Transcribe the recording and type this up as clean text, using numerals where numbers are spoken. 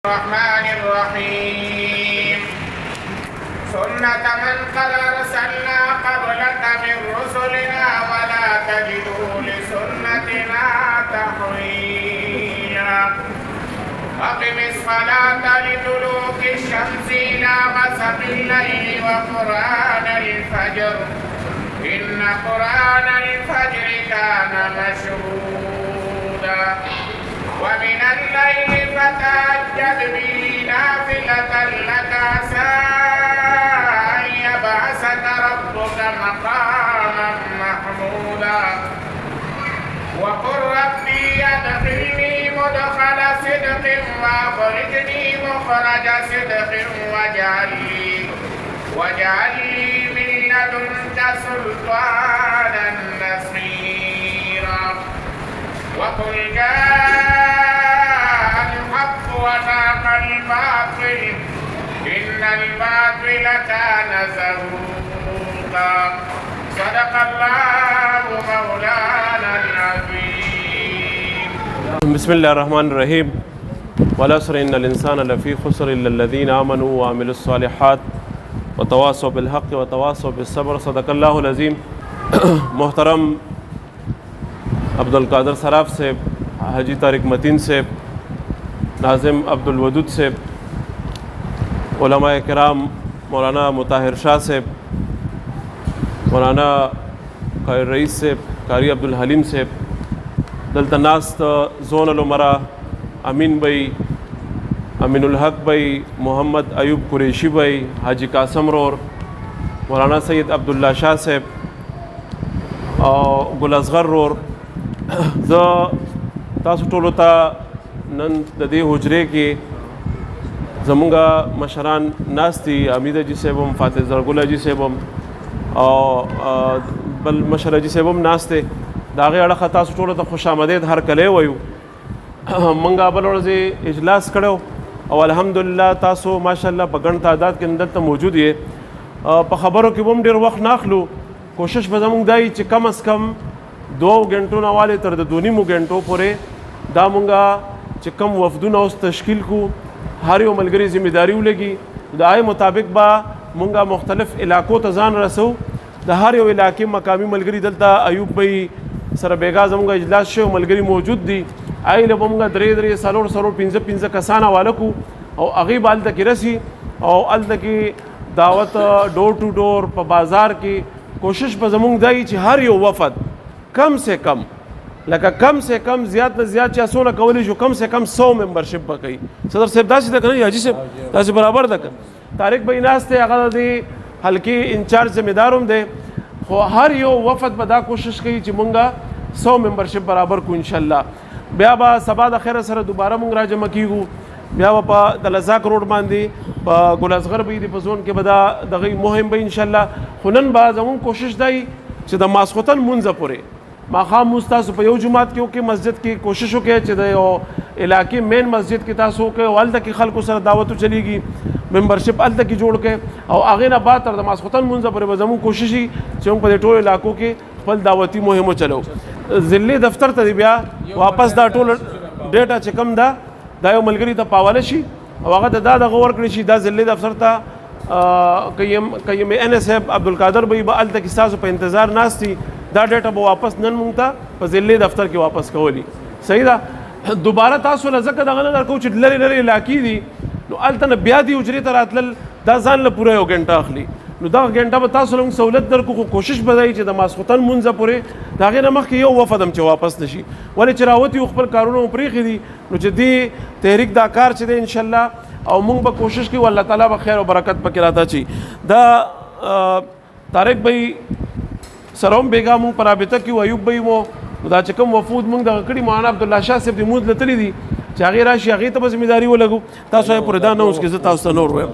الرحمن الرحيم سنة من قد أرسلنا قبلك من رسلنا ولا تجد لسنتنا تحويلا أقم الصلاة لدلوك الشمس إلى غسق الليل وقرآن الفجر إن قرآن الفجر كان مشهودا ومن الليل فتهجد به نافلة لك عسى أن يبعثك ربك مقاما محمودا وقل ربي أدخلني مدخل صدق وأخرجني مخرج صدق واجعل لي من لدنك سلطانا نصيرا وقل جاء الحق وزهق الباطل إن الباطل كان زهوقا صدق الله مولانا العظيم. بسم الله الرحمن الرحيم. والعصر إن الإنسان لفي خسر إلا الذين آمنوا وعملوا الصالحات وتواصوا بالحق وتواصوا بالصبر صدق الله العظيم. محترم عبدالقادر सराफ से हाजी तारिक मतीन से नाज़िम अब्दुलवदूद से उलमा किराम मौलाना मुताहिर शाह से मौलाना कारी रईस से कारी अब्दुल हलीम से दलतनास्त जोन उमरा अमीन भाई अमीनुल हक भाई मोहम्मद अयूब कुरैशी भाई हाजी कासम रोर मौलाना सैयद अब्दुल्ला शाह से गुल असगर रोर ज तासु टोलो ता नन ददे हुजरे के जमुंगा मशरान नास्ती अमीदा जी सेबम फाते जरगुला जी सेबम बल मशरा जी सेबम नास्ते दागे अड़ा तासु टोलो ता खुश आमदेद हर कले वयु मंगा बल से इजलास करो और अल्हम्दुलिल्लाह तासु माशाअल्लाह बगन तादाद के अंदर तो मौजूद है प खबरों की बम डेर वक्त नाखलू कोशिश बजमुंग दाई च कम अज़ कम 2 घंटों वाले तर 2.5 घंटों पूरे दामुंगा चिकम वफदूना उस तश्कील को हारी व मलगरी जिम्मेदारी लगी दाए मुताबिक बा मुंगा मुख्तलिफ इलाकों तजान रसो दहारी व इलाके मकामी मलगरी दलता अयूब भाई सर बेगा जमुंगा इजलास शे मलगरी मौजूद दी आई लबमुंगा दरे सलोर 15 कसाना वालों को और अगीब आल तक रसी और अल तक दावत डोर टू डोर प बाज़ार की कोशिश पर जमुंग दाई हर यो वफद कम से कम ज़्यादा ज़्यादा चासो ना कवली जो कम से कम 100 मेंबरशिप पकई सदर साहब दासी तक नहीं हाजी साहब दासी बराबर तक तारिक भाई नास्ते अगर दी हल्की इंचार्ज जिम्मेदारों दे हर यो वफद बदा कोशिश की चिमुंगा 100 मेंबरशिप बराबर को इंशाल्लाह ब्या बा सबा खैर सर दोबारा मुंग राजमा कीगू ब्या पा दलजाक रोड बांधी गुल असगर भाई दी जोन के बदा दगई मुहिम भाई इंशाल्लाह हुनन बा जमुन कोशिश दाई च द मासखतन मुंजा पुरे माखाम मुस्तास पे जुमात के मस्जिद की कोशिशों के च इलाके मेन मस्जिद की तासो के अल तक खल को सर दावत चलेगी मेंबरशिप अल तक की जोड़ के और आगे ना बात तर मासखतन मुंजा पुरे बजमू कोशिशी चौं पर टोल इलाकों के फल दावती मुहिम चलो ज़िले दफ्तर तदिबिया वापस दा टोल डेटा चिकम दायो मलगरी ता पावालशी और आगे दा गौर करी दा ज़िले दफ्तर ता कयम NSF अब्दुल भाई अल तक सासो पे इंतज़ार नास्ती दा डेटा वो वापस नन मुंगता पर ज़िले दफ्तर के वापस कवली सही दा दोबारा तासो लज़क दगन कुछ लरे इलाकी दी नो अल तन ब्यादी उजरी तरातल दा जान ल पूरा घंटा अखली नो दा घंटा बतासो लंग सहूलत दर को कोशिश बदाई च दमासखतन मुंजा पूरे दागे नमख के यो वफदम च वापस नशी वले चरावती उखबर कारूनो उपरी खदी नो च दी तहरीक दा कार च दे इंशाल्लाह और मुंग ब कोशिश की अल्लाह ताला ब खैर और बरकत पकराता ची दा तारिक भाई सरोम बेगा मुंग पराबिता की अयूब भाई वो दा चकम वफूद मुंग दा कड़ी मौलाना अब्दुल्ला शाह से मूद लतली दी चागे राशि आगे तो जिम्मेदारी वो लगू तासो पुरदा ना उसके तासो नूर हुए